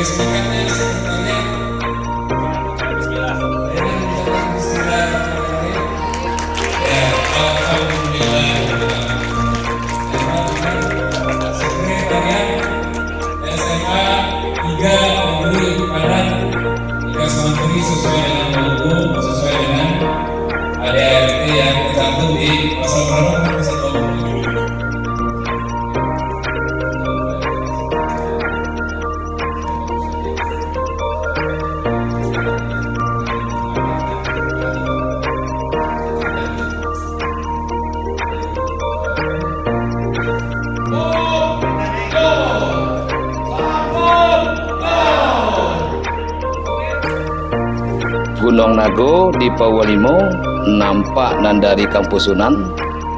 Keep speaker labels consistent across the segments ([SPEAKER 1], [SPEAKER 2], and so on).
[SPEAKER 1] Garis singkatnya sekretariat. Ya, alhamdulillah. Sekretariat SMA 3 Negeri Padang IKAS Mantri sesuai dengan logo, sesuai dengan ADART yang tercantum di pasal berapa? Pasal 27.
[SPEAKER 2] Gunung Nago di Pawalimo nampak nandari Kampus Sunan.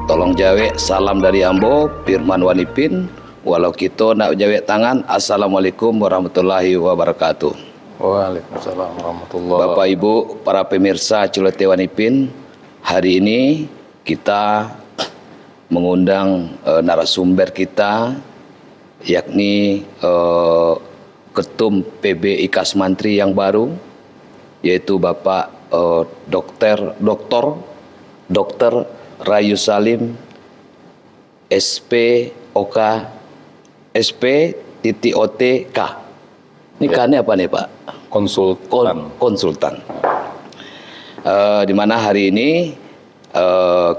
[SPEAKER 2] Tolong jawek salam dari Ambo Firman Wanipin. Walau kita nak jawek tangan. Assalamualaikum warahmatullahi wabarakatuh.
[SPEAKER 3] Waalaikumsalam warahmatullahi wabarakatuh.
[SPEAKER 2] Bapak Ibu para pemirsa Celoteh Wanipin, hari ini kita mengundang narasumber kita, yakni Ketum PB IKAS Mantri yang baru, yaitu Bapak Dr. Rayu Salim SPOK SP.OTK. Ini K-nya apa nih Pak? Konsultan. Di mana hari ini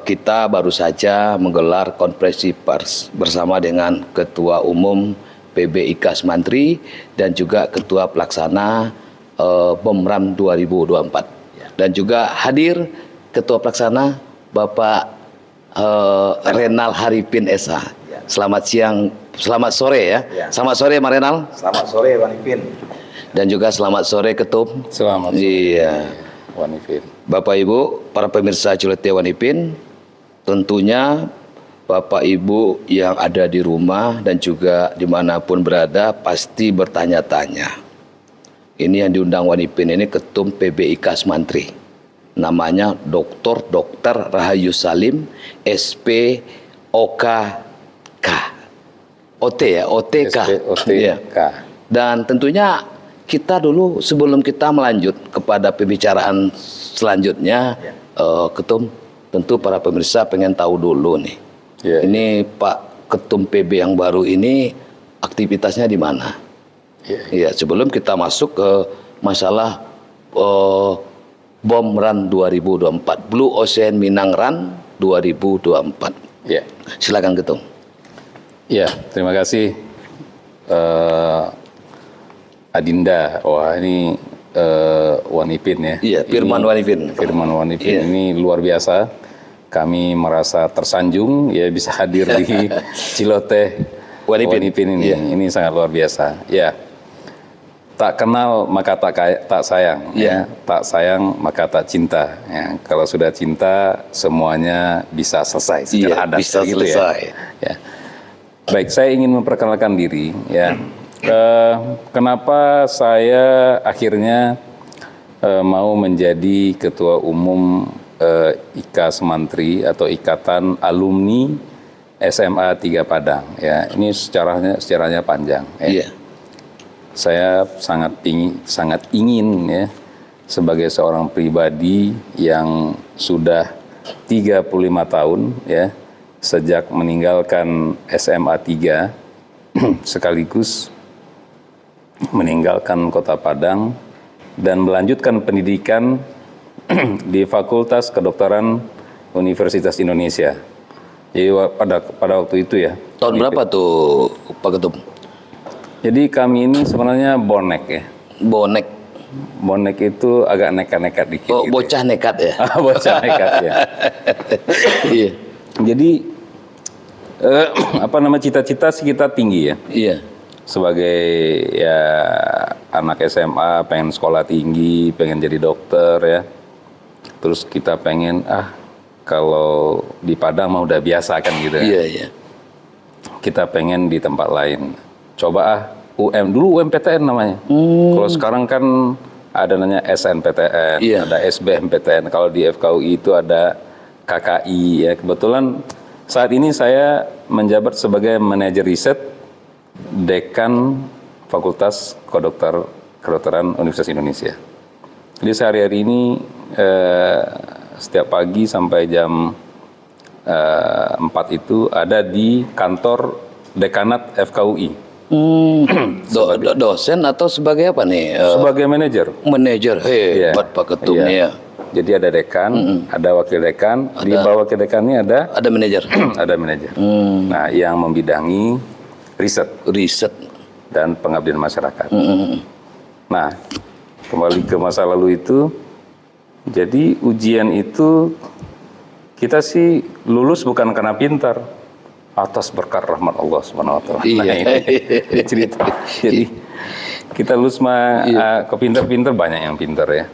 [SPEAKER 2] kita baru saja menggelar konferensi pers bersama dengan Ketua Umum PB IKAS Mantri dan juga Ketua Pelaksana BOMRAM 2024, dan juga hadir Ketua Pelaksana Bapak Renal Haripin SH. Selamat sore ya. Selamat sore Mas Renal.
[SPEAKER 3] Selamat sore Wanipin.
[SPEAKER 2] Dan juga selamat sore Ketum.
[SPEAKER 3] Selamat sore.
[SPEAKER 2] Iya.
[SPEAKER 3] Wanipin.
[SPEAKER 2] Bapak Ibu para pemirsa Celoteh Wanipin, tentunya Bapak Ibu yang ada di rumah dan juga dimanapun berada pasti bertanya-tanya. Ini yang diundang Wanipin ini Ketum PB IKAS Mantri. Namanya Dr. Rahayu Salim SPOK OT ya, OTK. Ya. Dan tentunya kita dulu sebelum kita melanjut kepada pembicaraan selanjutnya, Ketum, tentu para pemirsa pengen tahu dulu nih. Ini Pak Ketum PB yang baru ini aktivitasnya di mana? Iya, sebelum kita masuk ke masalah BOM Run 2024, Blue Ocean Minang Run 2024.
[SPEAKER 3] Ya.
[SPEAKER 2] Silakan Ketum.
[SPEAKER 3] Ya, terima kasih Adinda. Wah, ini Wanipin ya.
[SPEAKER 2] Iya, Firman Wanipin.
[SPEAKER 3] Firman Wanipin ini luar biasa. Kami merasa tersanjung ya bisa hadir di Celoteh Wanipin ini. Ini sangat luar biasa. Ya. Tak kenal maka tak sayang, ya. Tak sayang maka tak cinta. Ya. Kalau sudah cinta semuanya bisa selesai secara adat.
[SPEAKER 2] Bisa
[SPEAKER 3] gitu
[SPEAKER 2] selesai.
[SPEAKER 3] Ya. Baik, saya ingin memperkenalkan diri. Ya. Kenapa saya akhirnya mau menjadi Ketua Umum IKAS Mantri atau Ikatan Alumni SMA 3 Padang? Ya, ini sejarahnya panjang. Ya. Saya sangat ingin ya sebagai seorang pribadi yang sudah 35 tahun ya sejak meninggalkan SMA 3 sekaligus meninggalkan Kota Padang dan melanjutkan pendidikan di Fakultas Kedokteran Universitas Indonesia. Jadi pada waktu itu ya.
[SPEAKER 2] Tahun berapa tuh Pak Ketum?
[SPEAKER 3] Jadi kami ini sebenarnya bonek ya. Bonek itu agak nekat-nekat dikit.
[SPEAKER 2] Oh,
[SPEAKER 3] gitu
[SPEAKER 2] bocah
[SPEAKER 3] ya.
[SPEAKER 2] nekat ya?
[SPEAKER 3] Bocah nekat ya.
[SPEAKER 2] Iya.
[SPEAKER 3] Jadi cita-cita sih kita tinggi ya.
[SPEAKER 2] Iya.
[SPEAKER 3] Sebagai ya anak SMA pengen sekolah tinggi, pengen jadi dokter ya. Terus kita pengen kalau di Padang mah udah biasa kan gitu ya.
[SPEAKER 2] Iya, iya.
[SPEAKER 3] Kita pengen di tempat lain. Coba dulu UMPTN namanya. Kalau sekarang kan ada namanya SNPTN, ada SBMPTN. Kalau di FKUI itu ada KKI ya. Kebetulan saat ini saya menjabat sebagai manajer riset Dekan Fakultas Kedokteran Universitas Indonesia. Jadi sehari-hari ini setiap pagi sampai jam 4 itu ada di kantor dekanat FKUI.
[SPEAKER 2] Dosen atau sebagai apa nih?
[SPEAKER 3] Sebagai manajer.
[SPEAKER 2] Manajer, hebat Pak Ketum nih ya.
[SPEAKER 3] Jadi ada dekan, ada wakil dekan, di bawah wakil dekan ini ada
[SPEAKER 2] manajer.
[SPEAKER 3] ada manajer. Nah, yang membidangi riset dan pengabdian masyarakat. Nah, kembali ke masa lalu itu, jadi ujian itu kita sih lulus bukan karena pintar, atas berkat rahmat Allah Subhanahu wa taala.
[SPEAKER 2] Iya.
[SPEAKER 3] Nah, ini cerita. Jadi kita lulus kepintar-pintar, banyak yang pintar ya.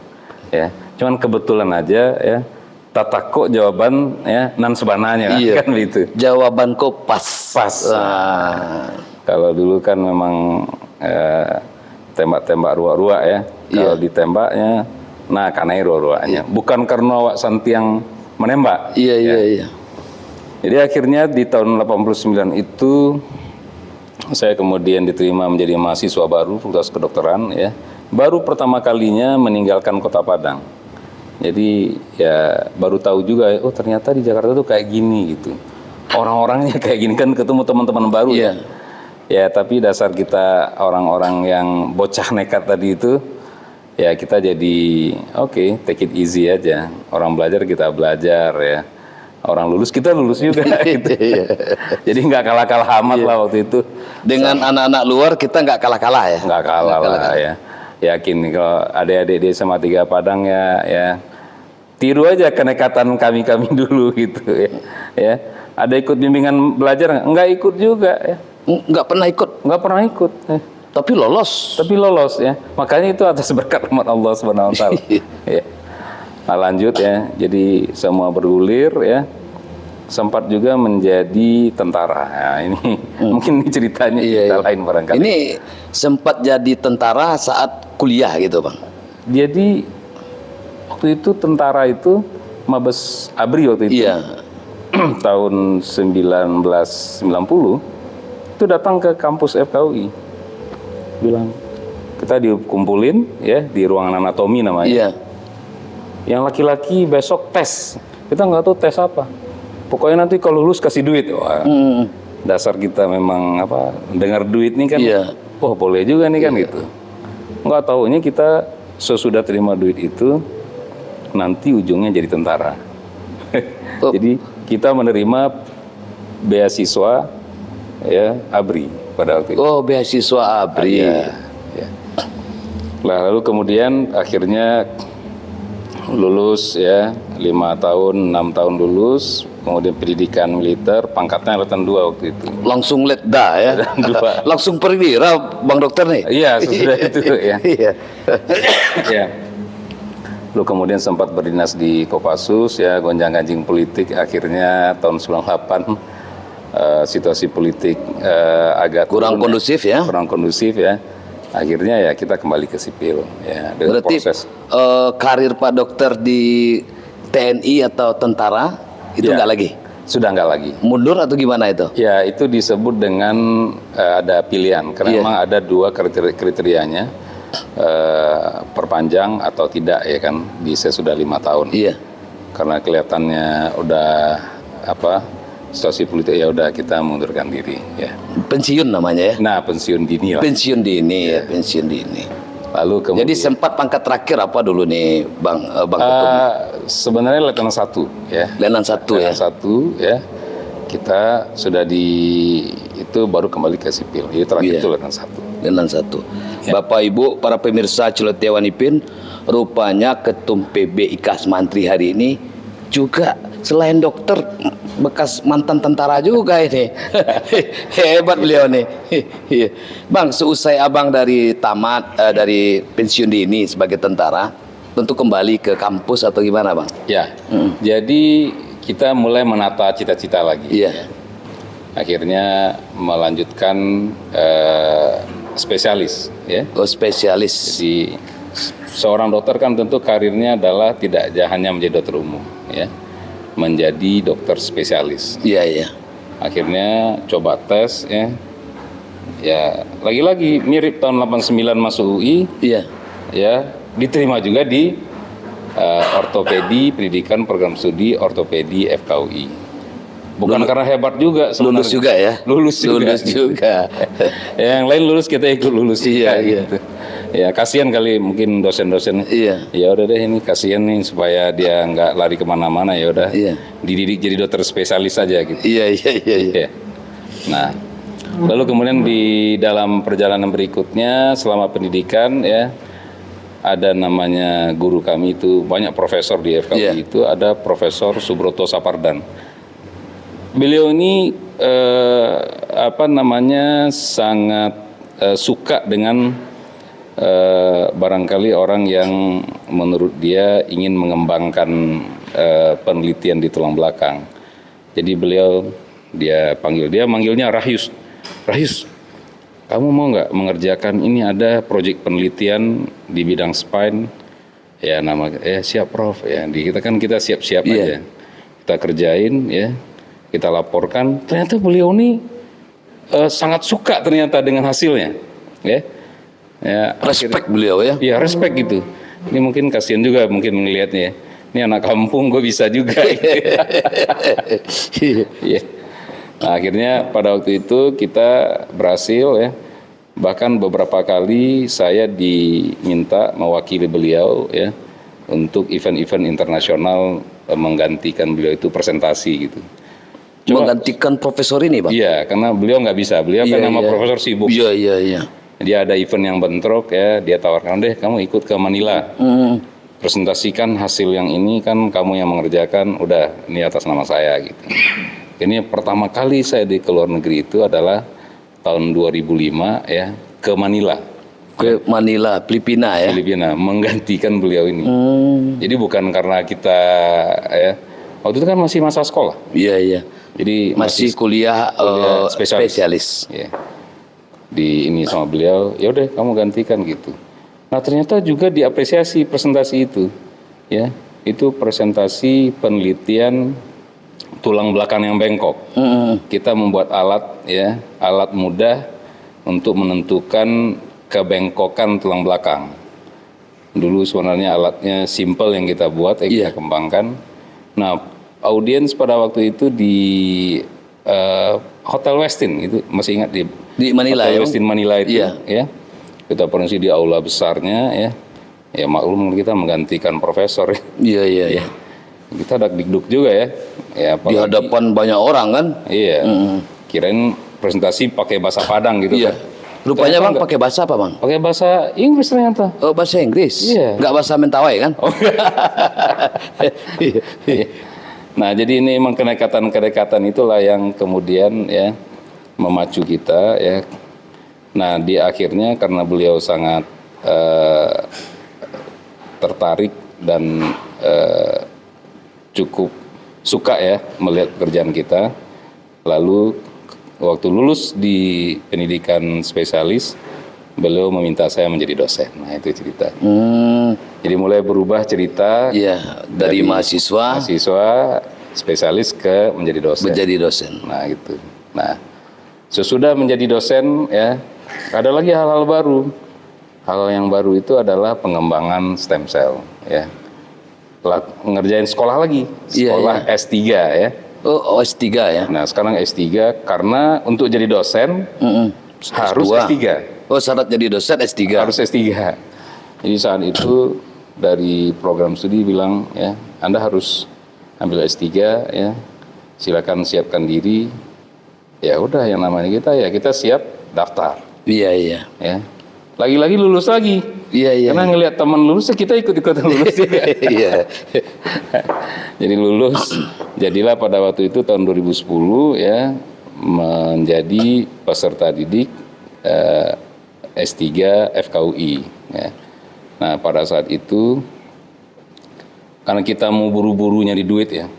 [SPEAKER 3] Ya, cuman kebetulan aja ya tata kok jawaban ya nan sebananya kan begitu.
[SPEAKER 2] Jawaban kok pas.
[SPEAKER 3] Kalau dulu kan memang tembak-tembak ruak-ruak ya. Kalau ditembaknya nah kanai ruak-ruaknya. Bukan karena Wak Santi yang menembak.
[SPEAKER 2] Iya.
[SPEAKER 3] Jadi akhirnya di tahun 89 itu saya kemudian diterima menjadi mahasiswa baru Fakultas Kedokteran ya. Baru pertama kalinya meninggalkan Kota Padang. Jadi ya baru tahu juga oh ternyata di Jakarta tuh kayak gini gitu. Orang-orangnya kayak gini kan ketemu teman-teman baru ya. Ya tapi dasar kita orang-orang yang bocah nekat tadi itu ya kita jadi oke, take it easy aja. Orang belajar kita belajar ya. Orang lulus kita lulus juga gitu. Jadi nggak kalah-kalah amat lah waktu itu.
[SPEAKER 2] Dengan anak-anak luar kita nggak kalah-kalah ya.
[SPEAKER 3] Nggak kalah lah ya. Yakin nih kalau adik-adik di SMA 3 Padang ya tiru aja kenekatan kami dulu gitu ya. Ada ikut bimbingan belajar nggak ikut juga ya.
[SPEAKER 2] Nggak pernah ikut ya. Tapi lolos
[SPEAKER 3] ya. Makanya itu atas berkat rahmat Allah Subhanahu wa taala. Ya. Nah, lanjut ya. Jadi semua bergulir ya. Sempat juga menjadi tentara. Nah, ini mungkin ini ceritanya kita lain barangkali.
[SPEAKER 2] Ini sempat jadi tentara saat kuliah gitu, Bang.
[SPEAKER 3] Jadi waktu itu tentara itu Mabes ABRI waktu itu.
[SPEAKER 2] Iya.
[SPEAKER 3] Tahun 1990 itu datang ke kampus FKUI. Bilang kita dikumpulin ya di ruangan anatomi namanya.
[SPEAKER 2] Iya.
[SPEAKER 3] Yang laki-laki besok tes. Kita nggak tahu tes apa. Pokoknya nanti kalau lulus kasih duit. Wah, dasar kita memang apa dengar duit nih kan.
[SPEAKER 2] Iya.
[SPEAKER 3] Oh boleh juga nih kan gitu. Nggak taunya kita sesudah terima duit itu nanti ujungnya jadi tentara. Jadi kita menerima beasiswa ya ABRI pada waktu itu.
[SPEAKER 2] Oh beasiswa ABRI.
[SPEAKER 3] Ya. Lalu kemudian akhirnya lulus ya 5 tahun 6 tahun lulus, kemudian pendidikan militer, pangkatnya letnan 2 waktu itu.
[SPEAKER 2] Langsung letda ya. Langsung perwira Bang Dokter nih.
[SPEAKER 3] Iya sudah itu ya.
[SPEAKER 2] Iya.
[SPEAKER 3] Ya. Lalu kemudian sempat berdinas di Kopassus ya, gonjang-ganjing politik, akhirnya tahun 98 situasi politik agak
[SPEAKER 2] kurang kondusif ya.
[SPEAKER 3] Kurang kondusif ya. Akhirnya ya kita kembali ke sipil ya dengan
[SPEAKER 2] berarti,
[SPEAKER 3] proses.
[SPEAKER 2] Karir Pak Dokter di TNI atau tentara itu nggak lagi?
[SPEAKER 3] Sudah nggak lagi.
[SPEAKER 2] Mundur atau gimana itu?
[SPEAKER 3] Ya itu disebut dengan ada pilihan karena memang ada 2 kriterianya, perpanjang atau tidak ya kan. Saya sudah 5 tahun. Iya. Karena kelihatannya udah situasi politik ya udah kita mundurkan diri ya.
[SPEAKER 2] Pensiun namanya ya.
[SPEAKER 3] Nah, pensiun dini lah.
[SPEAKER 2] Pensiun dini ya, pensiun dini.
[SPEAKER 3] Lalu kemudian
[SPEAKER 2] jadi sempat pangkat terakhir apa dulu nih Bang Ketum?
[SPEAKER 3] Sebenarnya letnan 1 ya.
[SPEAKER 2] Letnan 1 ya.
[SPEAKER 3] Letnan 1 ya. Kita sudah itu baru kembali ke sipil. Jadi terakhir itu letnan 1.
[SPEAKER 2] Letnan 1. Ya. Bapak Ibu para pemirsa Celoteh Wanipin, rupanya Ketum PB IKAS Mantri hari ini juga selain dokter bekas mantan tentara juga ini. Hebat beliau nih. Bang, seusai Abang dari dari pensiun dini sebagai tentara, tentu kembali ke kampus atau gimana, Bang?
[SPEAKER 3] Ya. Jadi kita mulai menata cita-cita lagi.
[SPEAKER 2] Iya.
[SPEAKER 3] Akhirnya melanjutkan spesialis ya.
[SPEAKER 2] Oh, spesialis.
[SPEAKER 3] Jadi seorang dokter kan tentu karirnya adalah tidak hanya menjadi dokter umum ya, menjadi dokter spesialis.
[SPEAKER 2] Iya.
[SPEAKER 3] Akhirnya coba tes ya, Ya, lagi-lagi mirip tahun 89 masuk UI,
[SPEAKER 2] Iya.
[SPEAKER 3] ya, diterima juga di ortopedi, pendidikan program studi ortopedi FKUI. Bukan karena hebat juga sebenarnya.
[SPEAKER 2] Lulus juga ya.
[SPEAKER 3] Lulus juga. Ya, yang lain lulus, kita ikut lulus juga,
[SPEAKER 2] Iya.
[SPEAKER 3] gitu. Ya, kasihan kali mungkin dosen-dosen.
[SPEAKER 2] Iya.
[SPEAKER 3] Ya udah deh, ini kasihan nih supaya dia nggak lari kemana-mana, ya udah.
[SPEAKER 2] Iya.
[SPEAKER 3] Dididik jadi dokter spesialis aja gitu.
[SPEAKER 2] Iya.
[SPEAKER 3] Ya. Nah, lalu kemudian di dalam perjalanan berikutnya selama pendidikan, ya, ada namanya guru kami itu, banyak profesor di FKUI.
[SPEAKER 2] Iya.
[SPEAKER 3] Itu ada Profesor Subroto Sapardan. Beliau ini sangat suka dengan barangkali orang yang menurut dia ingin mengembangkan penelitian di tulang belakang. Jadi dia manggilnya Rahyus. Rahyus, kamu mau nggak mengerjakan ini, ada proyek penelitian di bidang spine? Ya, siap Prof. Ya, kita siap-siap aja. Kita kerjain, ya. Kita laporkan, ternyata beliau ini sangat suka ternyata dengan hasilnya, ya. Ya,
[SPEAKER 2] Respect beliau ya.
[SPEAKER 3] Iya, respect gitu. Ini mungkin kasihan juga mungkin melihatnya. Ini anak kampung, gue bisa juga. Ya. Nah, akhirnya pada waktu itu kita berhasil, ya. Bahkan beberapa kali saya diminta mewakili beliau, ya, untuk event-event internasional, menggantikan beliau itu presentasi gitu.
[SPEAKER 2] Menggantikan profesor ini, Bang?
[SPEAKER 3] Iya, karena beliau nggak bisa. Beliau kan nama profesor sibuk.
[SPEAKER 2] Iya.
[SPEAKER 3] Dia ada event yang bentrok, ya, dia tawarkan, deh kamu ikut ke Manila. Presentasikan hasil yang ini, kan kamu yang mengerjakan, udah ini atas nama saya gitu. Ini pertama kali saya di luar negeri itu adalah tahun 2005, ya, ke Manila.
[SPEAKER 2] Ke Manila, Filipina ya.
[SPEAKER 3] Filipina, menggantikan beliau ini. Jadi bukan karena kita, ya, waktu itu kan masih masa sekolah.
[SPEAKER 2] Iya.
[SPEAKER 3] Jadi
[SPEAKER 2] masih kuliah spesialis.
[SPEAKER 3] Ya. Di ini sama beliau, ya udah kamu gantikan gitu. Nah, ternyata juga diapresiasi presentasi itu, ya. Itu presentasi penelitian tulang belakang yang bengkok. Kita membuat alat, ya, alat mudah untuk menentukan kebengkokan tulang belakang. Dulu sebenarnya alatnya simple yang kita buat, kita kembangkan. Nah, audiens pada waktu itu di Hotel Westin, itu masih ingat di
[SPEAKER 2] Manila,
[SPEAKER 3] Hotel Westin Manila itu,
[SPEAKER 2] iya.
[SPEAKER 3] ya. Kita produksi di aula besarnya, ya. Ya maklum kita menggantikan profesor.
[SPEAKER 2] Iya.
[SPEAKER 3] Kita dikduk juga, ya. Ya
[SPEAKER 2] Di hadapan banyak orang kan?
[SPEAKER 3] Iya. Kirain presentasi pakai bahasa Padang gitu,
[SPEAKER 2] Iya.
[SPEAKER 3] kan.
[SPEAKER 2] Rupanya Bang pakai bahasa apa, Bang?
[SPEAKER 3] Pakai bahasa Inggris ternyata.
[SPEAKER 2] Oh, bahasa Inggris?
[SPEAKER 3] Iya.
[SPEAKER 2] Nggak bahasa Mentawai kan?
[SPEAKER 3] Oh. Nah, jadi ini memang kedekatan itulah yang kemudian, ya, memacu kita, ya. Nah, di akhirnya karena beliau sangat tertarik dan cukup suka, ya, melihat pekerjaan kita. Lalu waktu lulus di pendidikan spesialis, beliau meminta saya menjadi dosen. Nah, itu cerita. Jadi mulai berubah cerita.
[SPEAKER 2] Iya, dari mahasiswa
[SPEAKER 3] spesialis ke menjadi dosen.
[SPEAKER 2] menjadi dosen.
[SPEAKER 3] Nah, gitu. Nah, sesudah menjadi dosen, ya, ada lagi hal-hal baru. Hal yang baru itu adalah pengembangan stem cell, ya. Ngerjain sekolah lagi, sekolah S3, ya.
[SPEAKER 2] Oh, S3 ya.
[SPEAKER 3] Nah, sekarang S3 karena untuk jadi dosen harus S3.
[SPEAKER 2] Oh, syarat jadi dosen S3.
[SPEAKER 3] Harus S3. Jadi saat itu dari program studi bilang, ya, Anda harus ambil S3, ya. Silakan siapkan diri. Ya udah, yang namanya kita siap daftar.
[SPEAKER 2] Iya.
[SPEAKER 3] Ya. Lagi-lagi lulus lagi.
[SPEAKER 2] Iya.
[SPEAKER 3] Karena ngelihat teman lulus, kita ikut-ikutan lulus juga.
[SPEAKER 2] Iya.
[SPEAKER 3] Jadi lulus. Jadilah pada waktu itu tahun 2010, ya, menjadi peserta didik S3 FKUI, ya. Nah, pada saat itu karena kita mau buru-buru nyari duit, ya.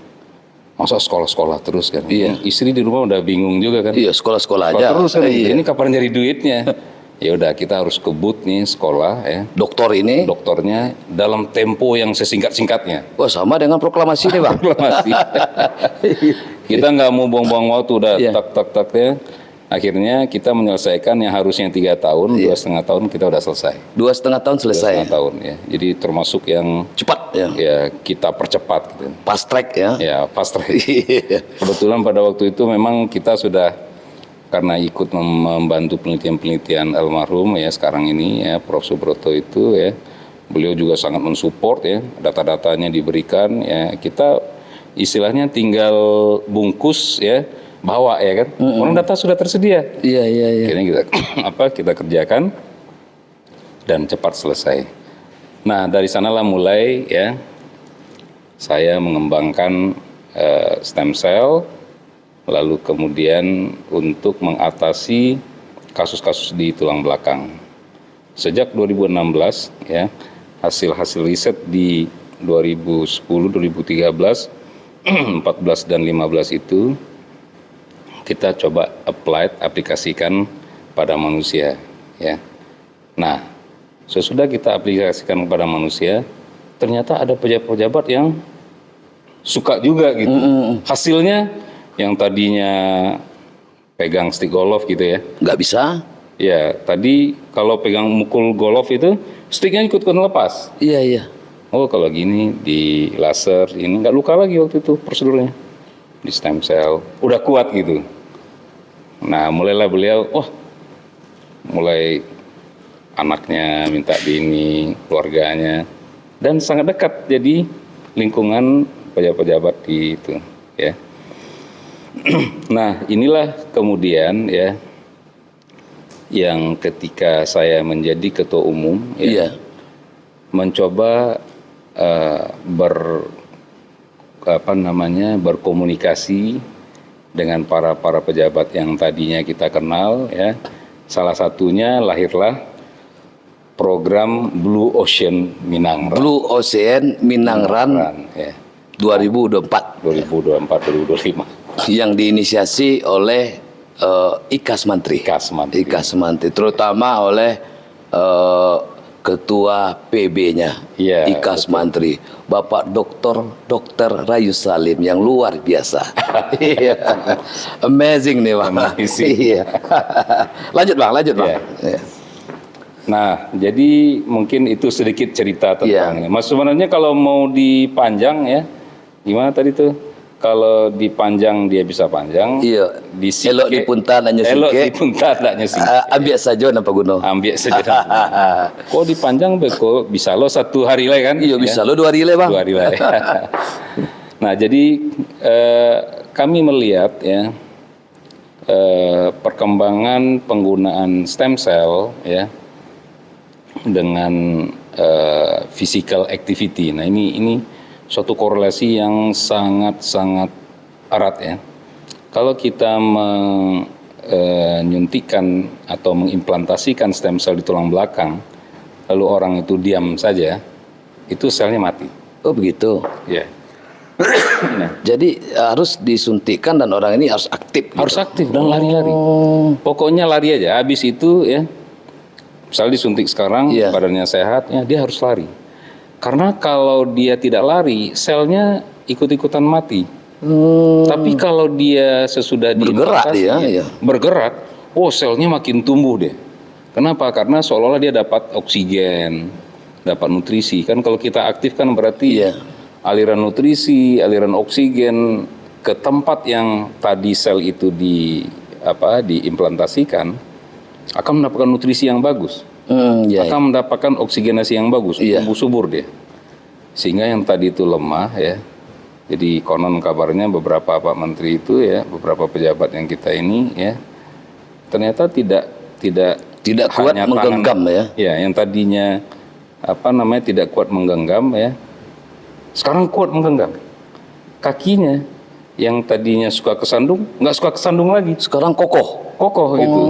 [SPEAKER 3] Masa sekolah-sekolah terus kan?
[SPEAKER 2] Iya.
[SPEAKER 3] Istri di rumah udah bingung juga kan?
[SPEAKER 2] Iya, sekolah-sekolah aja.
[SPEAKER 3] Terus kan?
[SPEAKER 2] Iya.
[SPEAKER 3] Ini kapan nyari duitnya? Ya udah, kita harus kebut nih sekolah, ya. Doktornya dalam tempo yang sesingkat-singkatnya.
[SPEAKER 2] Wah, sama dengan proklamasi nih, Bang.
[SPEAKER 3] Proklamasi. Kita nggak mau buang-buang waktu, udah tak ya. akhirnya kita menyelesaikan yang harusnya 3 tahun, 2,5 tahun kita udah selesai.
[SPEAKER 2] 2,5 tahun selesai.
[SPEAKER 3] 2,5 tahun ya. Jadi termasuk yang
[SPEAKER 2] Cepat ya.
[SPEAKER 3] ya kita percepat gitu.
[SPEAKER 2] Fast track ya.
[SPEAKER 3] Ya, fast track. Kebetulan pada waktu itu memang kita sudah, karena ikut membantu penelitian-penelitian almarhum ya sekarang ini ya Prof. Subroto itu ya, beliau juga sangat mensupport ya, data-datanya diberikan ya, kita istilahnya tinggal bungkus ya, bawa ya kan, orang data sudah tersedia.
[SPEAKER 2] Iya.
[SPEAKER 3] Akhirnya kita kerjakan dan cepat selesai. Nah dari sanalah mulai ya saya mengembangkan stem cell, lalu kemudian untuk mengatasi kasus-kasus di tulang belakang. Sejak 2016 ya, hasil-hasil riset di 2010, 2013, 14 dan 15 itu kita coba aplikasikan pada manusia ya. Nah, sesudah kita aplikasikan kepada manusia, ternyata ada pejabat-pejabat yang suka juga gitu. Hasilnya yang tadinya pegang stick golf gitu ya,
[SPEAKER 2] Nggak bisa.
[SPEAKER 3] ya tadi kalau pegang mukul golf itu sticknya ikut lepas.
[SPEAKER 2] Iya.
[SPEAKER 3] Oh kalau gini di laser ini nggak luka lagi waktu itu prosedurnya, di stem cell udah kuat gitu. Nah mulailah beliau, mulai anaknya minta ini, keluarganya, dan sangat dekat jadi lingkungan pejabat-pejabat di itu ya. Nah inilah kemudian ya yang ketika saya menjadi ketua umum ya, mencoba berkomunikasi dengan para pejabat yang tadinya kita kenal ya. Salah satunya lahirlah program Blue Ocean Minangran.
[SPEAKER 2] Blue Ocean Minangran
[SPEAKER 3] Ya.
[SPEAKER 2] 2024
[SPEAKER 3] 2024-2025
[SPEAKER 2] yang diinisiasi oleh IKAS Mantri. IKAS Mantri, terutama oleh Ketua PB-nya
[SPEAKER 3] Iya,
[SPEAKER 2] IKAS Mantri, Bapak Dr. Rayu Salim yang luar biasa. Iya. Amazing nih Bang. Iya. Lanjut Bang.
[SPEAKER 3] Iya.
[SPEAKER 2] Iya.
[SPEAKER 3] Nah, jadi mungkin itu sedikit cerita tentang ini. Mas sebenarnya kalau mau dipanjang ya, gimana tadi tuh? Kalau dipanjang dia bisa panjang.
[SPEAKER 2] Iya. Elok dipunta nanya singke.
[SPEAKER 3] Elok dipunta nanya singke.
[SPEAKER 2] Ambil saja napa gunung.
[SPEAKER 3] Ambil saja. Kok dipanjang beko bisa lo 1 hari lah kan?
[SPEAKER 2] Iya bisa lo 2 hari lah Bang.
[SPEAKER 3] 2 hari lah. Nah, jadi kami melihat ya perkembangan penggunaan stem cell ya dengan physical activity. Nah, ini suatu korelasi yang sangat erat ya. Kalau kita menyuntikkan atau mengimplantaskan stem cell di tulang belakang, lalu orang itu diam saja, itu selnya mati.
[SPEAKER 2] Oh begitu.
[SPEAKER 3] Ya. Nah,
[SPEAKER 2] jadi harus disuntikkan dan orang ini harus aktif.
[SPEAKER 3] Harus
[SPEAKER 2] gitu.
[SPEAKER 3] aktif dan lari-lari. Pokoknya lari aja. Habis itu ya, misal disuntik sekarang, badannya sehat, ya dia harus lari. Karena kalau dia tidak lari, selnya ikut-ikutan mati. Tapi kalau dia sesudah
[SPEAKER 2] bergerak
[SPEAKER 3] bergerak, selnya makin tumbuh deh. Kenapa? Karena seolah-olah dia dapat oksigen, dapat nutrisi. Kan kalau kita aktif kan berarti aliran nutrisi, aliran oksigen ke tempat yang tadi sel itu diimplantasikan akan mendapatkan nutrisi yang bagus. Akan mendapatkan oksigenasi yang bagus, tumbuh subur dia. Sehingga yang tadi itu lemah ya. Jadi konon kabarnya beberapa Pak Menteri itu ya, beberapa pejabat yang kita ini ya, ternyata tidak
[SPEAKER 2] kuat menggenggam ya.
[SPEAKER 3] Ya, yang tadinya tidak kuat menggenggam ya. Sekarang kuat menggenggam. Kakinya yang tadinya suka kesandung, nggak suka kesandung lagi.
[SPEAKER 2] Sekarang kokoh
[SPEAKER 3] gitu.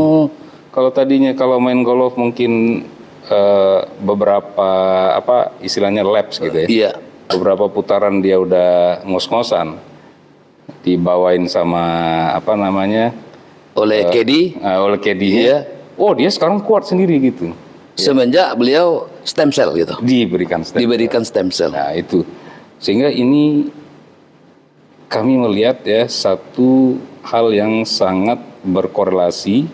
[SPEAKER 3] Kalau tadinya kalau main golf mungkin beberapa istilahnya laps gitu ya.
[SPEAKER 2] Iya.
[SPEAKER 3] Beberapa putaran dia udah ngos-ngosan. Dibawain sama
[SPEAKER 2] oleh Kedi.
[SPEAKER 3] Oleh Kedi. Dia sekarang kuat sendiri gitu.
[SPEAKER 2] Semenjak beliau stem cell gitu.
[SPEAKER 3] Diberikan stem cell. Nah, itu. Sehingga ini kami melihat ya satu hal yang sangat berkorelasi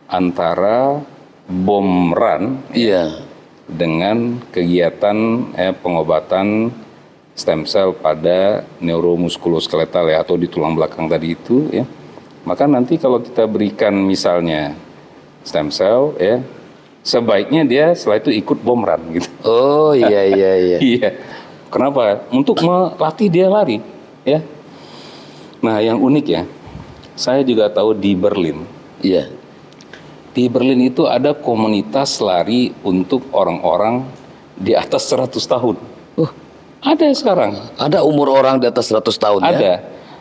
[SPEAKER 3] antara bom run
[SPEAKER 2] Iya.
[SPEAKER 3] dengan kegiatan pengobatan stem cell pada neuromuskuloskeletal ya, atau di tulang belakang tadi itu ya. Maka nanti kalau kita berikan misalnya stem cell ya, sebaiknya dia setelah itu ikut bom run gitu.
[SPEAKER 2] Oh iya iya iya.
[SPEAKER 3] Iya. Kenapa? Untuk melatih dia lari ya. Nah, yang unik ya, saya juga tahu di Berlin.
[SPEAKER 2] Iya.
[SPEAKER 3] Di Berlin itu ada komunitas lari untuk orang-orang di atas 100 tahun. Ada sekarang.
[SPEAKER 2] Ada umur orang di atas 100 tahun ya?
[SPEAKER 3] Ada.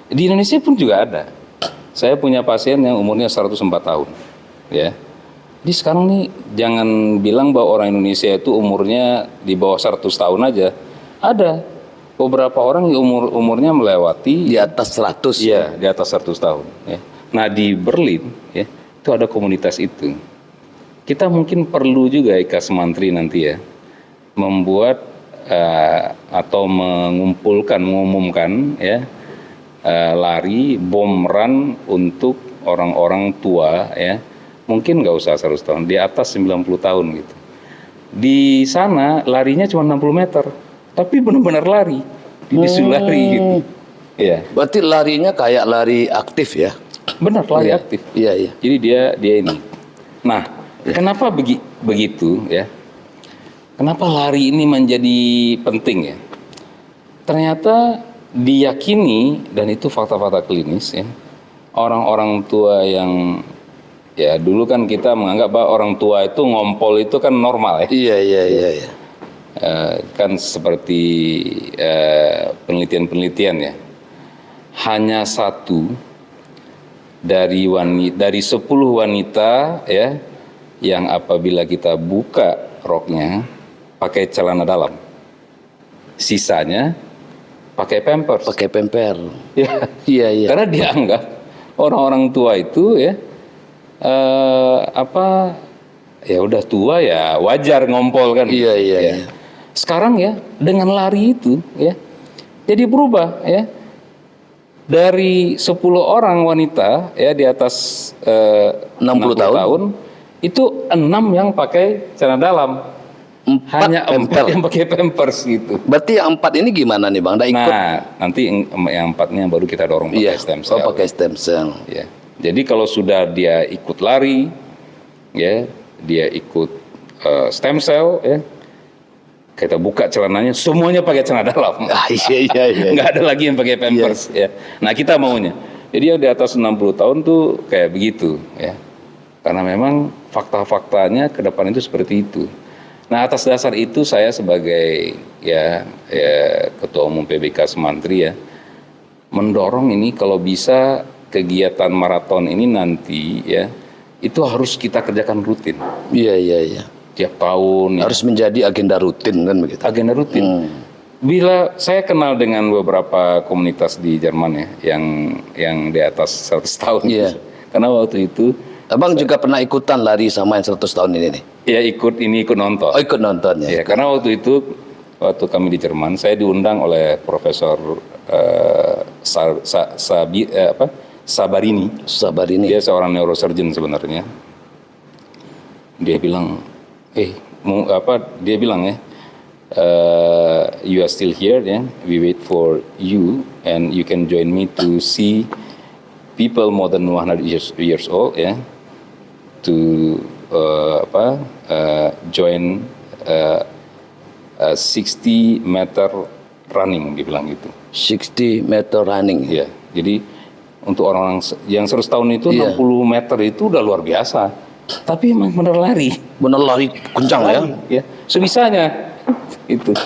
[SPEAKER 3] Di Indonesia pun juga ada. Saya punya pasien yang umurnya 104 tahun. Ya. Jadi sekarang nih jangan bilang bahwa orang Indonesia itu umurnya di bawah 100 tahun aja. Ada beberapa orang yang umurnya melewati
[SPEAKER 2] Di atas 100.
[SPEAKER 3] iya, di atas 100 tahun ya. Nah, di Berlin ya, itu ada komunitas itu. Kita mungkin perlu juga IKAS Mantri nanti ya membuat atau mengumumkan ya lari bom run untuk orang-orang tua ya, mungkin nggak usah 100 tahun, di atas 90 tahun gitu. Di sana larinya cuma 60 meter, tapi benar-benar lari, disuruh lari gitu. Ya,
[SPEAKER 2] Berarti larinya kayak lari aktif ya?
[SPEAKER 3] benar lari
[SPEAKER 2] Iya.
[SPEAKER 3] aktif.
[SPEAKER 2] Iya iya.
[SPEAKER 3] Jadi dia ini. Nah, kenapa begitu ya? Kenapa lari ini menjadi penting ya? Ternyata diyakini, dan itu fakta-fakta klinis ya, orang-orang tua yang ya dulu kan kita menganggap bahwa orang tua itu ngompol itu kan normal ya.
[SPEAKER 2] Iya iya iya iya.
[SPEAKER 3] Kan seperti penelitian-penelitian ya, hanya satu dari 10 wanita ya yang apabila kita buka roknya pakai celana dalam, sisanya pakai pampers.
[SPEAKER 2] Pakai pemper.
[SPEAKER 3] Ya,
[SPEAKER 2] Iya iya.
[SPEAKER 3] karena dianggap orang-orang tua itu ya ya udah tua ya wajar ngompol kan.
[SPEAKER 2] Iya, iya,
[SPEAKER 3] Ya.
[SPEAKER 2] iya.
[SPEAKER 3] Sekarang ya dengan lari itu ya jadi berubah ya. Dari 10 orang wanita ya di atas
[SPEAKER 2] 60 tahun.
[SPEAKER 3] itu 6 yang pakai celana dalam.
[SPEAKER 2] 4
[SPEAKER 3] Hanya 4
[SPEAKER 2] pemper.
[SPEAKER 3] yang pakai pampers gitu.
[SPEAKER 2] Berarti yang 4 ini gimana nih Bang? Nggak ikut?
[SPEAKER 3] Nah, nanti yang 4-nya baru kita dorong pakai
[SPEAKER 2] Iya.
[SPEAKER 3] stem cell.
[SPEAKER 2] Oh, pakai stem cell.
[SPEAKER 3] Ya. Jadi kalau sudah dia ikut lari, ya, dia ikut stem cell, ya, kita buka celananya, semuanya pakai celana dalam.
[SPEAKER 2] Ah, iya iya iya.
[SPEAKER 3] Nggak ada lagi yang pakai pampers, ya. Nah, kita maunya. Jadi yang di atas 60 tahun tuh kayak begitu, ya. Karena memang fakta-faktanya ke depan itu seperti itu. Nah, atas dasar itu saya sebagai ya Ketua Umum PBK Semantri ya mendorong ini kalau bisa kegiatan maraton ini nanti ya itu harus kita kerjakan rutin
[SPEAKER 2] Iya iya iya.
[SPEAKER 3] tiap tahun.
[SPEAKER 2] Harus menjadi agenda rutin kan begitu.
[SPEAKER 3] Agenda rutin. Bila saya kenal dengan beberapa komunitas di Jerman ya yang di atas 100 tahun.
[SPEAKER 2] Iya.
[SPEAKER 3] Karena waktu itu
[SPEAKER 2] Abang juga pernah ikutan lari sama yang 100 tahun ini nih?
[SPEAKER 3] ya ikut nonton.
[SPEAKER 2] Oh ikut nonton ya?
[SPEAKER 3] Ya, karena waktu kami di Jerman, saya diundang oleh Profesor Sabarini.
[SPEAKER 2] Sabar ini.
[SPEAKER 3] Dia seorang neurosurgeon sebenarnya. Dia bilang, dia bilang ya, you are still here, ya. We wait for you, and you can join me to see people more than 100 years old, ya, to join 60 meter running, dia bilang gitu.
[SPEAKER 2] 60 meter running.
[SPEAKER 3] Ya, jadi untuk orang-orang yang 100 tahun itu
[SPEAKER 2] Iya.
[SPEAKER 3] 60 meter itu udah luar biasa. Tapi emang bener lari.
[SPEAKER 2] Bener lari kencang ya?
[SPEAKER 3] Ya, sebisanya. Itu.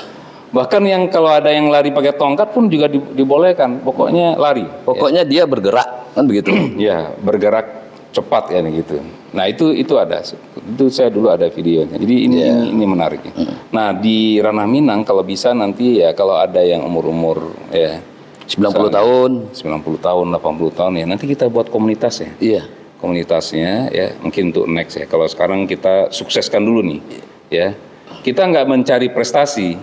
[SPEAKER 3] Bahkan yang kalau ada yang lari pakai tongkat pun juga dibolehkan. Pokoknya lari.
[SPEAKER 2] Pokoknya dia bergerak kan begitu.
[SPEAKER 3] Ya, bergerak cepat ya gitu. Nah, itu ada. Itu saya dulu ada videonya. Jadi ini menarik. Nah, di Ranah Minang kalau bisa nanti ya kalau ada yang umur-umur ya
[SPEAKER 2] 90 tahun.
[SPEAKER 3] 90 tahun, 80 tahun ya. Nanti kita buat komunitas ya.
[SPEAKER 2] Iya.
[SPEAKER 3] Komunitasnya ya mungkin untuk next ya. Kalau sekarang kita sukseskan dulu nih ya. Kita nggak mencari prestasi,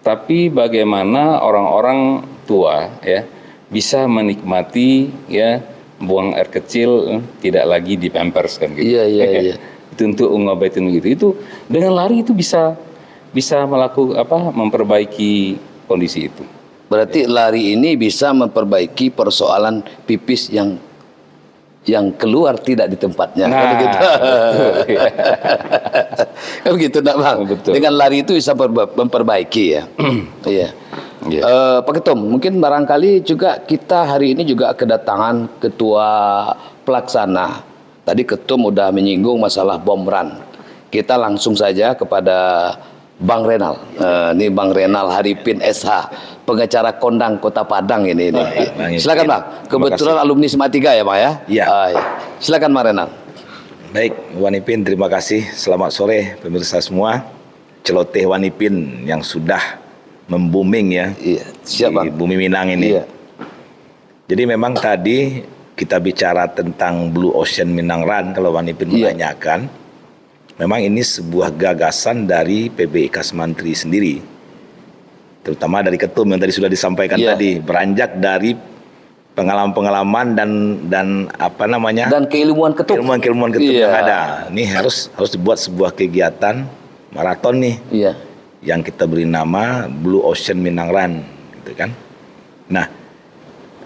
[SPEAKER 3] tapi bagaimana orang-orang tua ya bisa menikmati ya buang air kecil tidak lagi di pampers kan gitu.
[SPEAKER 2] Iya.
[SPEAKER 3] Itu untuk ngobatin gitu. Itu dengan lari itu bisa melakukan memperbaiki kondisi itu.
[SPEAKER 2] Berarti lari ini bisa memperbaiki persoalan pipis yang keluar tidak di tempatnya.
[SPEAKER 3] Nah,
[SPEAKER 2] Kan begitu.
[SPEAKER 3] betul, ya.
[SPEAKER 2] Kan begitu, nak Bang.
[SPEAKER 3] Betul.
[SPEAKER 2] Dengan lari itu bisa memperbaiki ya. Iya.
[SPEAKER 3] Iya.
[SPEAKER 2] Pak Ketum, mungkin barangkali juga kita hari ini juga kedatangan ketua pelaksana. Tadi Ketum udah menyinggung masalah bom run. Kita langsung saja kepada Bang Renal. Ini Bang Renal Haripin SH, pengacara kondang Kota Padang ini. Silakan Bang. Kebetulan alumni SMA 3 ya Bang ya?
[SPEAKER 4] Iya.
[SPEAKER 2] Silakan Bang Renal.
[SPEAKER 4] Baik, Wanipin, terima kasih. Selamat sore pemirsa semua. Celoteh Wanipin yang sudah membooming ya.
[SPEAKER 2] Iya, siap Bang.
[SPEAKER 4] Di Bumi Minang ini.
[SPEAKER 2] Iya.
[SPEAKER 4] Jadi memang tadi kita bicara tentang Blue Ocean Minang Run, kalau Wanipin
[SPEAKER 2] Iya.
[SPEAKER 4] menanyakan. Memang ini sebuah gagasan dari PBIK Semantri sendiri. Terutama dari Ketum yang tadi sudah disampaikan
[SPEAKER 2] Iya.
[SPEAKER 4] tadi. Beranjak dari pengalaman-pengalaman dan apa namanya?
[SPEAKER 2] Dan keilmuan Ketum.
[SPEAKER 4] Keilmuan Ketum
[SPEAKER 2] Iya.
[SPEAKER 4] yang ada. Ini harus dibuat sebuah kegiatan maraton nih
[SPEAKER 2] Iya.
[SPEAKER 4] yang kita beri nama Blue Ocean Minang Run, gitu kan. Nah,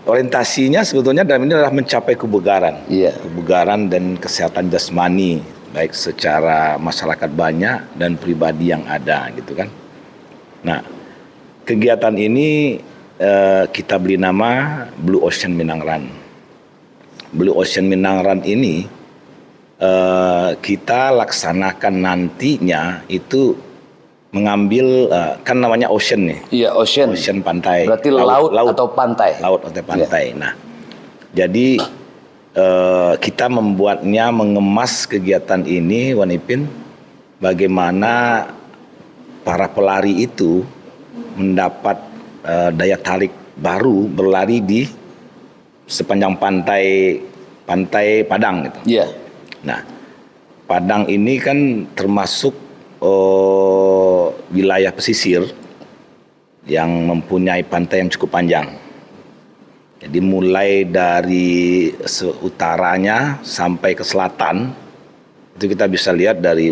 [SPEAKER 4] orientasinya sebetulnya dalam ini adalah mencapai kebugaran.
[SPEAKER 2] Iya.
[SPEAKER 4] Kebugaran dan kesehatan jasmani baik secara masyarakat banyak dan pribadi yang ada, gitu kan. Nah, kegiatan ini kita beri nama Blue Ocean Minang Run. Blue Ocean Minang Run ini kita laksanakan nantinya itu mengambil kan namanya ocean nih.
[SPEAKER 2] Iya, ocean.
[SPEAKER 4] Ocean pantai.
[SPEAKER 2] Berarti laut atau pantai.
[SPEAKER 4] Laut atau pantai. Nah, jadi kita membuatnya, mengemas kegiatan ini, Wanipin, bagaimana para pelari itu mendapat daya tarik baru berlari di sepanjang pantai Padang gitu.
[SPEAKER 2] Iya.
[SPEAKER 4] Nah, Padang ini kan termasuk wilayah pesisir yang mempunyai pantai yang cukup panjang. Jadi mulai dari utaranya sampai ke selatan, itu kita bisa lihat dari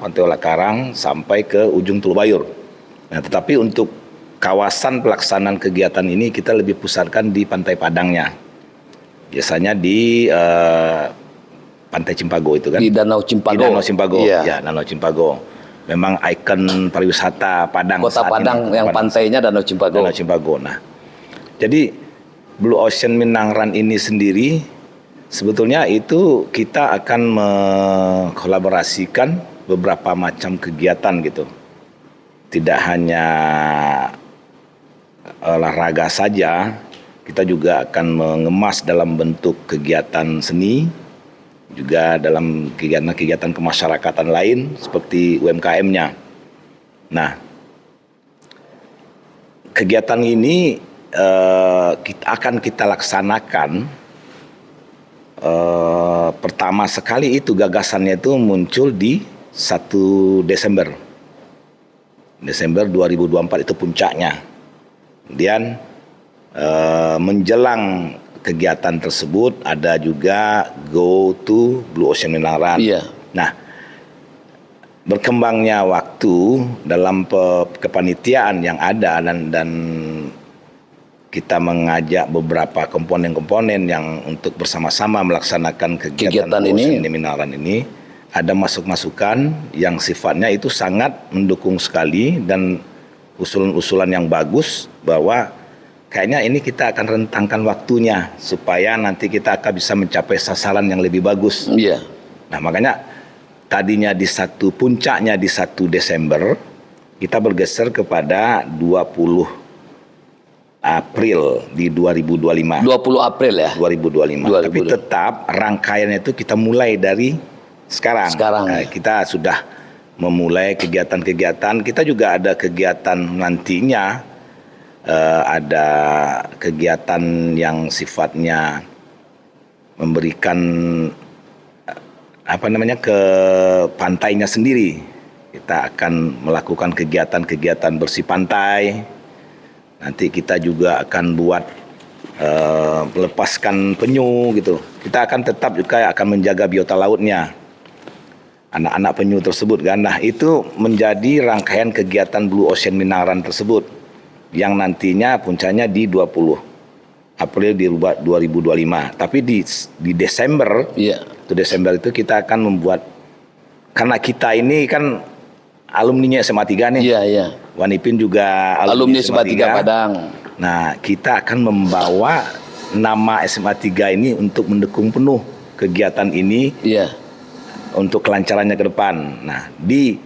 [SPEAKER 4] pantai Ulak Karang sampai ke ujung Tulubayur. Nah, tetapi untuk kawasan pelaksanaan kegiatan ini kita lebih pusatkan di Pantai Padangnya. Biasanya di Pantai Cimpago itu kan.
[SPEAKER 2] Di Danau Cimpago.
[SPEAKER 4] Di Danau Cimpago.
[SPEAKER 2] Iya.
[SPEAKER 4] Ya, Danau Cimpago. Memang ikon pariwisata Padang.
[SPEAKER 2] Kota
[SPEAKER 4] saat
[SPEAKER 2] Padang
[SPEAKER 4] ini.
[SPEAKER 2] yang pantainya Danau Cimpago.
[SPEAKER 4] Danau Cimpago. Nah, jadi Blue Ocean Minang Run ini sendiri sebetulnya itu kita akan mengkolaborasikan beberapa macam kegiatan gitu. Tidak hanya olahraga saja, kita juga akan mengemas dalam bentuk kegiatan seni, juga dalam kegiatan-kegiatan kemasyarakatan lain seperti UMKM-nya. Nah, kegiatan ini akan kita laksanakan. Pertama sekali itu gagasannya itu muncul di 1 Desember 2024 itu puncaknya. Kemudian menjelang kegiatan tersebut ada juga Go to Blue Ocean Minang Run.
[SPEAKER 2] Iya.
[SPEAKER 4] Nah, berkembangnya waktu dalam kepanitiaan yang ada dan kita mengajak beberapa komponen-komponen yang untuk bersama-sama melaksanakan kegiatan
[SPEAKER 2] ini.
[SPEAKER 4] Minang Run ini, ada masukan yang sifatnya itu sangat mendukung sekali dan usulan-usulan yang bagus bahwa kayaknya ini kita akan rentangkan waktunya supaya nanti kita akan bisa mencapai sasaran yang lebih bagus.
[SPEAKER 2] Iya.
[SPEAKER 4] Nah, makanya tadinya puncaknya di 1 Desember, kita bergeser kepada 20 April di 2025.
[SPEAKER 2] 20 April ya.
[SPEAKER 4] 2025. Tapi tetap rangkaiannya itu kita mulai dari sekarang. Kita sudah memulai kegiatan-kegiatan. Kita juga ada kegiatan nantinya, ada kegiatan yang sifatnya memberikan ke pantainya sendiri. Kita akan melakukan kegiatan-kegiatan bersih pantai. Nanti kita juga akan buat melepaskan penyu gitu. Kita akan tetap juga akan menjaga biota lautnya. Anak-anak penyu tersebut kan. Nah, itu menjadi rangkaian kegiatan Blue Ocean Minang Run tersebut yang nantinya puncaknya di 20 April di 2025. Tapi di Desember, itu Desember itu kita akan membuat, karena kita ini kan alumninya SMA 3 nih. Wanipin juga alumni SMA 3
[SPEAKER 2] Padang.
[SPEAKER 4] Nah, kita akan membawa nama SMA 3 ini untuk mendukung penuh kegiatan ini. Untuk kelancarannya ke depan. Nah, di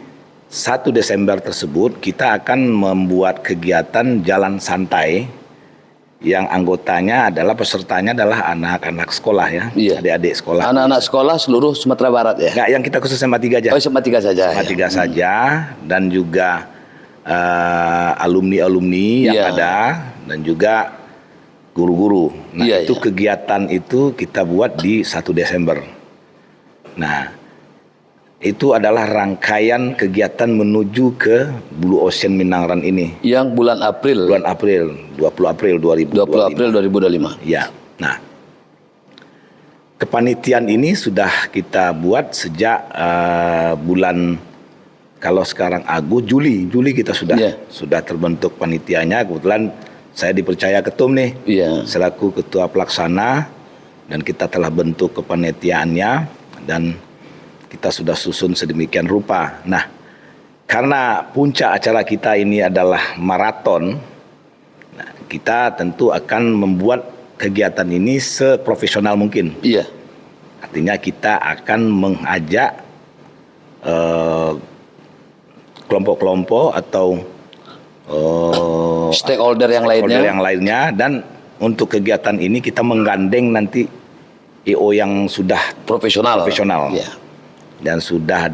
[SPEAKER 4] 1 Desember tersebut kita akan membuat kegiatan jalan santai yang anggotanya adalah pesertanya adalah anak-anak sekolah ya, adik-adik sekolah.
[SPEAKER 2] Anak-anak sekolah seluruh Sumatera Barat ya?
[SPEAKER 4] Enggak, yang kita khusus SMA 3 aja.
[SPEAKER 2] Oh, SMA 3 saja.
[SPEAKER 4] SMA 3 saja dan juga alumni-alumni yang ada dan juga guru-guru. Nah, itu kegiatan itu kita buat di 1 Desember. Nah, itu adalah rangkaian kegiatan menuju ke Blue Ocean Minang Run ini.
[SPEAKER 2] Yang bulan April.
[SPEAKER 4] 20 April 2025. Ya. Nah, kepanitiaan ini sudah kita buat sejak bulan, kalau sekarang Juli kita sudah terbentuk panitianya. Kebetulan saya dipercaya ketum nih, selaku ketua pelaksana, dan kita telah bentuk kepanitiaannya dan kita sudah susun sedemikian rupa. Nah, karena puncak acara kita ini adalah maraton, nah, kita tentu akan membuat kegiatan ini seprofesional mungkin. Artinya kita akan mengajak kelompok-kelompok atau
[SPEAKER 2] stakeholder yang
[SPEAKER 4] lainnya, dan untuk kegiatan ini kita menggandeng nanti EO yang sudah profesional. Dan sudah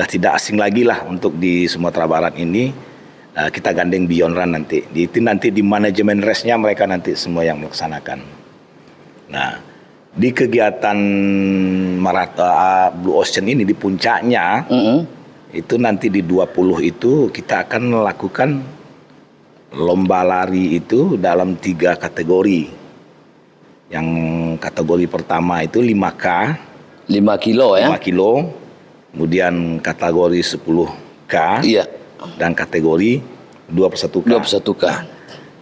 [SPEAKER 4] tidak asing lagi lah untuk di Sumatera Barat ini. Kita gandeng Beyond Run nanti. Itu nanti di manajemen race-nya mereka nanti semua yang melaksanakan. Nah, di kegiatan Blue Ocean ini di puncaknya, itu nanti di 20 itu kita akan melakukan lomba lari itu dalam 3 kategori. Yang kategori pertama itu 5K.
[SPEAKER 2] 5 kilo ya?
[SPEAKER 4] 5 kilo, kemudian kategori 10K, dan kategori 21K.
[SPEAKER 2] 21K.
[SPEAKER 4] Nah,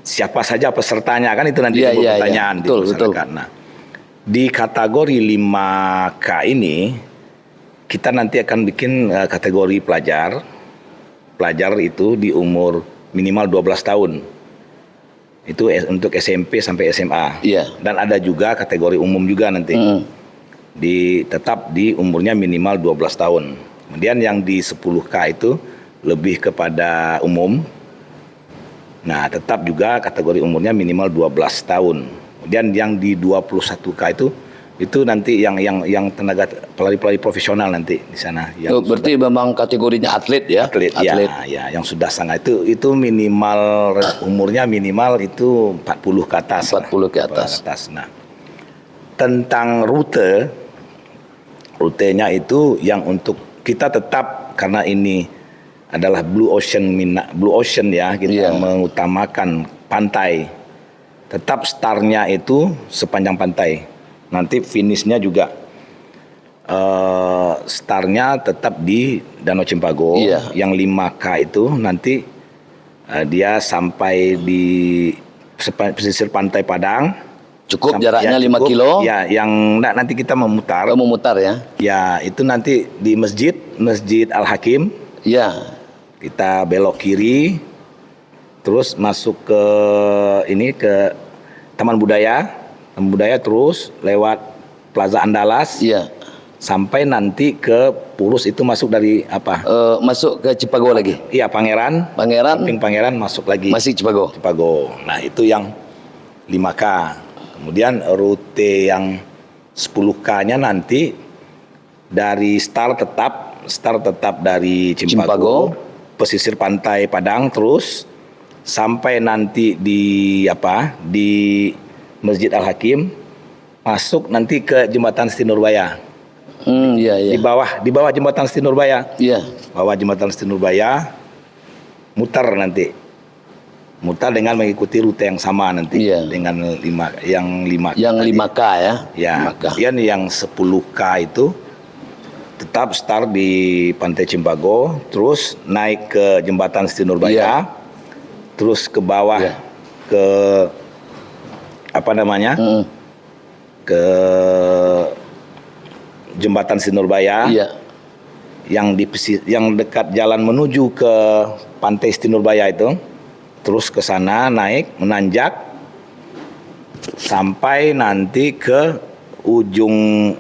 [SPEAKER 4] siapa saja pesertanya kan itu nanti pertanyaan di masyarakat. Nah, di kategori 5K ini kita nanti akan bikin kategori pelajar. Pelajar itu di umur minimal 12 tahun. Itu untuk SMP sampai SMA. Dan ada juga kategori umum juga nanti. Tetap di umurnya minimal 12 tahun. Kemudian yang di 10K itu lebih kepada umum. Nah, tetap juga kategori umurnya minimal 12 tahun. Kemudian yang di 21K itu nanti yang tenaga pelari-pelari profesional nanti di sana.
[SPEAKER 2] Berarti memang kategorinya atlet ya?
[SPEAKER 4] Atlet. Ya, yang sudah sangat itu minimal umurnya minimal itu 40 ke atas.
[SPEAKER 2] 40 ke atas.
[SPEAKER 4] Nah, tentang rutenya itu yang untuk kita tetap, karena ini adalah Blue Ocean ya, kita mengutamakan pantai. Tetap startnya itu sepanjang pantai. Nanti finishnya juga startnya tetap di Danau Cimpago. Yang 5K itu nanti dia sampai di pesisir pantai Padang.
[SPEAKER 2] Cukup jaraknya 5 kilo.
[SPEAKER 4] Ya, yang nanti kita memutar.
[SPEAKER 2] Memutar ya.
[SPEAKER 4] Ya, itu nanti di Masjid Al-Hakim. Kita belok kiri, terus masuk ke Taman Budaya. Taman Budaya terus lewat Plaza Andalas. Sampai nanti ke Purus, itu masuk dari apa?
[SPEAKER 2] Masuk ke Cipago lagi.
[SPEAKER 4] Iya, Pangeran. Samping Pangeran masuk lagi.
[SPEAKER 2] Masih Cipago.
[SPEAKER 4] Nah, itu yang 5K. Kemudian rute yang 10K-nya nanti dari start tetap dari Cimpago, pesisir pantai Padang terus sampai nanti di Masjid Al-Hakim, masuk nanti ke Jembatan Siti Nurbaya. Di bawah Jembatan Siti Nurbaya. Bawah Jembatan Siti Nurbaya muter nanti. mutar dengan mengikuti rute yang sama nanti dengan 5
[SPEAKER 2] yang 5K ya.
[SPEAKER 4] Ya,
[SPEAKER 2] 5K.
[SPEAKER 4] kemudian yang 10K itu tetap start di Pantai Cimbago, terus naik ke Jembatan Siti Nurbaya, terus ke bawah ke apa namanya? Ke Jembatan Siti Nurbaya. Yang dekat jalan menuju ke Pantai Siti Nurbaya itu. Terus ke sana naik menanjak sampai nanti ke ujung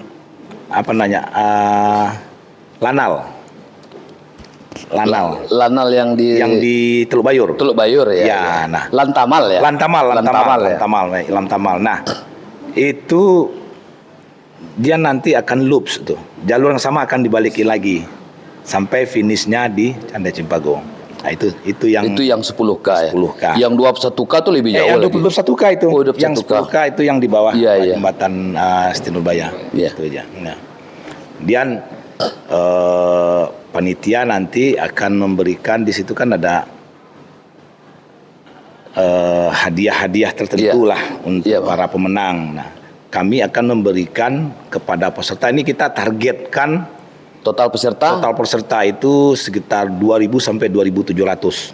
[SPEAKER 4] Lanal
[SPEAKER 2] yang di
[SPEAKER 4] Teluk Bayur.
[SPEAKER 2] Teluk Bayur ya.
[SPEAKER 4] Ya, nah.
[SPEAKER 2] Lantamal ya.
[SPEAKER 4] Lantamal. Nah, itu dia nanti akan loops tuh. Jalur yang sama akan dibaliki lagi sampai finishnya di Candi Cimpago. Nah, itu yang
[SPEAKER 2] 10K ya.
[SPEAKER 4] 10K.
[SPEAKER 2] Yang 21K tuh lebih jauh lagi.
[SPEAKER 4] 21K itu.
[SPEAKER 2] Oh, 21K.
[SPEAKER 4] Yang 10K itu yang di bawah Jembatan Siti Nurbaya.
[SPEAKER 2] Iya.
[SPEAKER 4] Itu aja. Nah. Kemudian panitia nanti akan memberikan di situ kan ada hadiah-hadiah tertentu lah untuk para pemenang. Nah, kami akan memberikan kepada peserta ini kita targetkan
[SPEAKER 2] Total peserta
[SPEAKER 4] itu sekitar 2.000 sampai 2.700.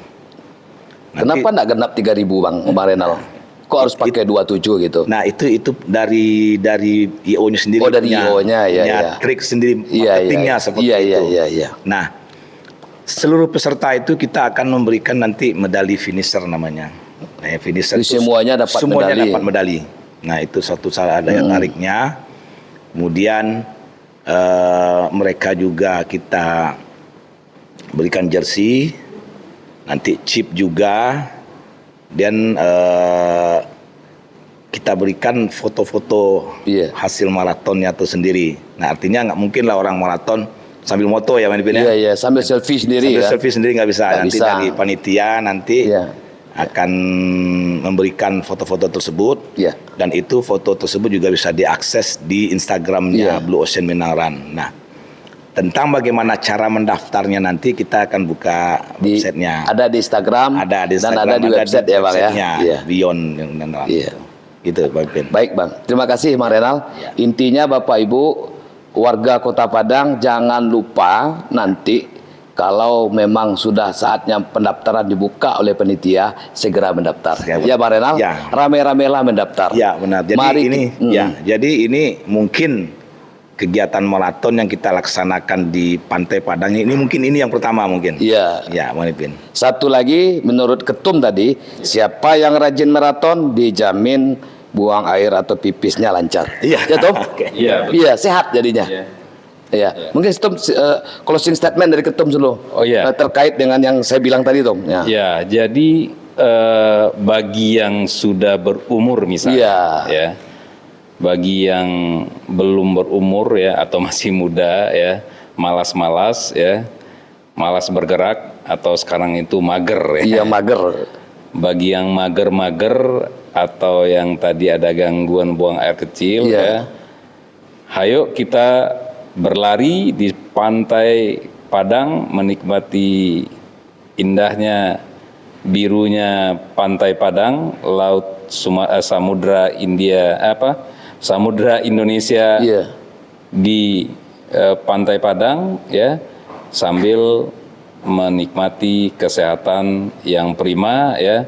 [SPEAKER 2] Kenapa enggak genap 3.000 Bang Renal? Kok harus pakai 27 gitu?
[SPEAKER 4] Nah, itu dari IO-nya sendiri.
[SPEAKER 2] Oh, dari IO-nya
[SPEAKER 4] ya. Trik sendiri marketingnya seperti itu.
[SPEAKER 2] Iya.
[SPEAKER 4] Nah, seluruh peserta itu kita akan memberikan nanti medali finisher namanya. Nah, finisher
[SPEAKER 2] itu semuanya dapat
[SPEAKER 4] medali. Nah, itu satu salah ada yang tariknya. Kemudian mereka juga kita berikan jersey, nanti chip juga, dan kita berikan foto-foto hasil maratonnya itu sendiri. Nah, artinya nggak mungkin lah orang maraton sambil moto ya,
[SPEAKER 2] Iya, sambil selfie sendiri.
[SPEAKER 4] Selfie sendiri nggak bisa. Nanti
[SPEAKER 2] bisa.
[SPEAKER 4] dari panitia nanti akan memberikan foto-foto tersebut, dan itu foto tersebut juga bisa diakses di Instagramnya Blue Ocean Minang. Nah, tentang bagaimana cara mendaftarnya nanti kita akan buka websitenya.
[SPEAKER 2] Ada di Instagram, dan ada di website ya Bang ya.
[SPEAKER 4] Beyond gitu Bang Pin.
[SPEAKER 2] Baik Bang, terima kasih Bang Renal. Intinya Bapak Ibu warga Kota Padang jangan lupa nanti kalau memang sudah saatnya pendaftaran dibuka oleh panitia, segera mendaftar. Ya Bang Renal, rame-ramelah mendaftar.
[SPEAKER 4] Ya benar. Jadi ini mungkin kegiatan maraton yang kita laksanakan di Pantai Padang ini mungkin ini yang pertama mungkin.
[SPEAKER 2] Iya.
[SPEAKER 4] Ya, Bang Ipin.
[SPEAKER 2] Satu lagi menurut ketum tadi, siapa yang rajin maraton dijamin buang air atau pipisnya lancar.
[SPEAKER 4] Iya.
[SPEAKER 2] Ya toh?
[SPEAKER 3] Iya,
[SPEAKER 2] sehat jadinya. Ya, mungkin Tom closing statement dari ketum dulu. Terkait dengan yang saya bilang tadi, Tom.
[SPEAKER 3] Ya, jadi bagi yang sudah berumur misalnya, bagi yang belum berumur ya atau masih muda ya, malas-malas ya, malas bergerak atau sekarang itu mager ya.
[SPEAKER 2] Iya, mager.
[SPEAKER 3] Bagi yang mager-mager atau yang tadi ada gangguan buang air kecil ya, hayo kita berlari di Pantai Padang, menikmati indahnya birunya Pantai Padang, laut Samudra Indonesia di Pantai Padang ya, sambil menikmati kesehatan yang prima ya,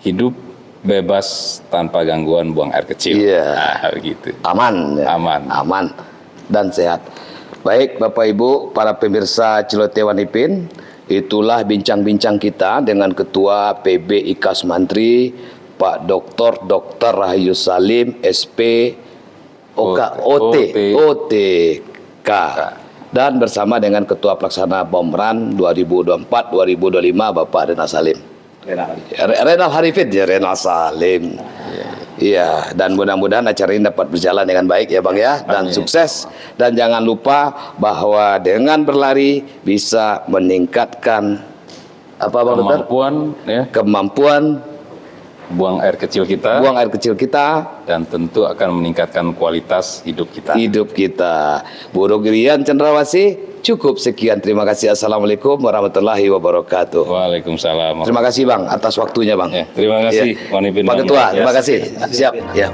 [SPEAKER 3] hidup bebas tanpa gangguan buang air kecil. Begitu.
[SPEAKER 2] Aman dan sehat. Baik Bapak Ibu para pemirsa Celoteh Wanipin, itulah bincang-bincang kita dengan Ketua PB IKAS Mantri Pak Dr. Rahayu Salim SP OTK, dan bersama dengan Ketua Pelaksana BOMRAN 2024-2025 Bapak Renal Salim. Renal Harifin ya, Renal Salim. Iya, dan mudah-mudahan acara ini dapat berjalan dengan baik ya Bang ya, dan sukses. Dan jangan lupa bahwa dengan berlari bisa meningkatkan kemampuan
[SPEAKER 3] buang air kecil kita, dan tentu akan meningkatkan kualitas hidup kita.
[SPEAKER 2] Buru Girian Cendrawasih, cukup sekian. Terima kasih. Assalamualaikum warahmatullahi wabarakatuh.
[SPEAKER 3] Waalaikumsalam.
[SPEAKER 2] Terima kasih Bang atas waktunya Bang.
[SPEAKER 3] Ya, terima kasih,
[SPEAKER 2] Ya.
[SPEAKER 3] Wanipin.
[SPEAKER 2] Pak Ketua,
[SPEAKER 3] Ya.
[SPEAKER 2] terima kasih. Siap. Ya.